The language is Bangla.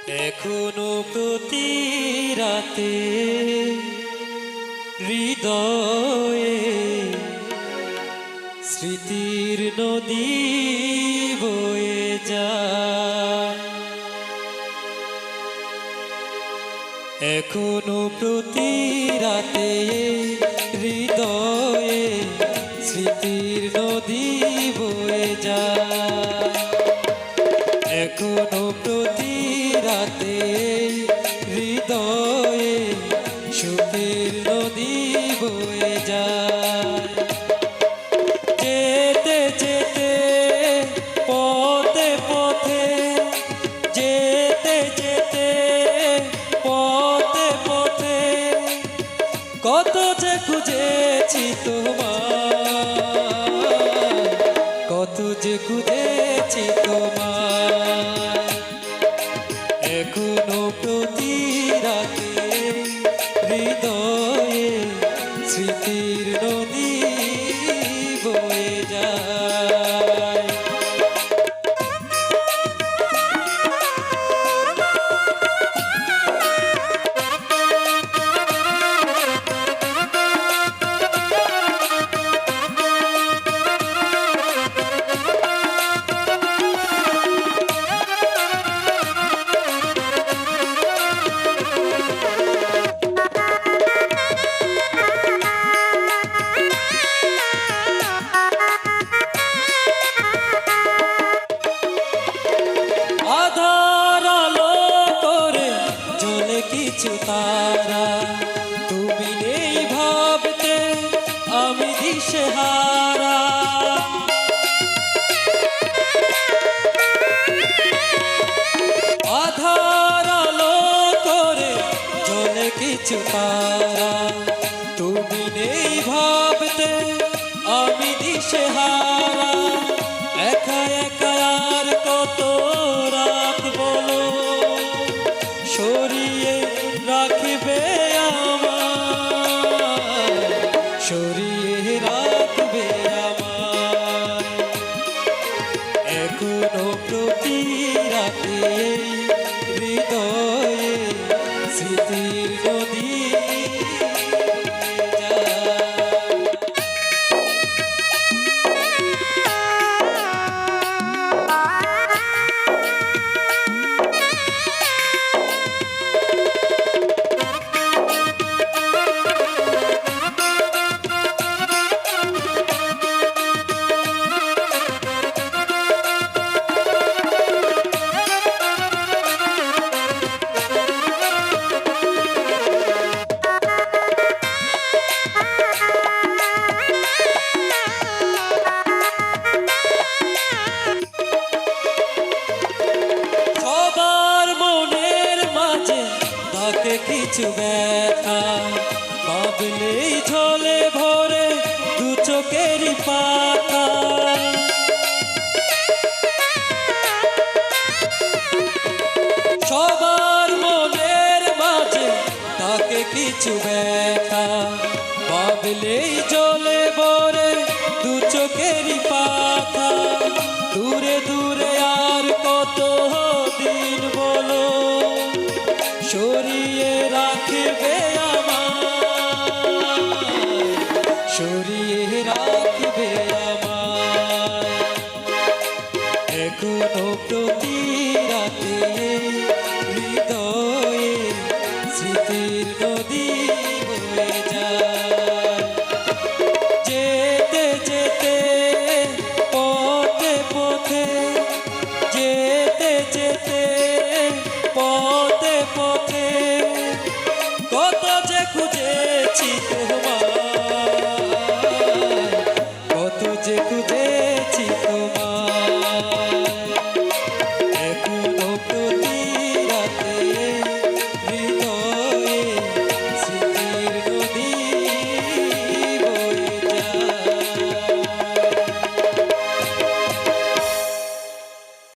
এখনো প্রতি রাতে হৃদয়ে স্মৃতির নদী বয়ে যায়। এখনো প্রতি রাতে হৃদয়ে স্মৃতির নদী বয়ে যায়। এখনো প্রতি রাতে হৃদয়ে সুখের নদী বয়ে যায়। যেতে যেতে পথে পথে, যেতে যেতে পথে পথে কত যে খুঁজেছি তোমায়, কত যে খুঁজেছি তোমায়। এখনো প্রতি রাতে হৃদয়ে স্মৃতির নদী বয়ে যায়। কিছু তারা তুমি নেই ভাবতে আমি দিশেহারা। আধার আলো করে জ্বলে কিছু তারা তুমি নেই ভাবতে আমি দিশেহারা। একা একা আর কত রাত বলো সরিয়ে রাখবে আমায়, সরিয়ে রাখবে আমায়। এখনো প্রতি রাতে হৃদয়ে স্মৃতির নদী কিছু ব্যথা ভাবলেই ঝলে ভরে দু চোখেরই পাতা। সবার মনের মাঝে থাকে কিছু ব্যথা ভাবলেই ঝলে ভরে দু চোখেরই পাতা। দূরে দূরে আর কত দিন বলো সরি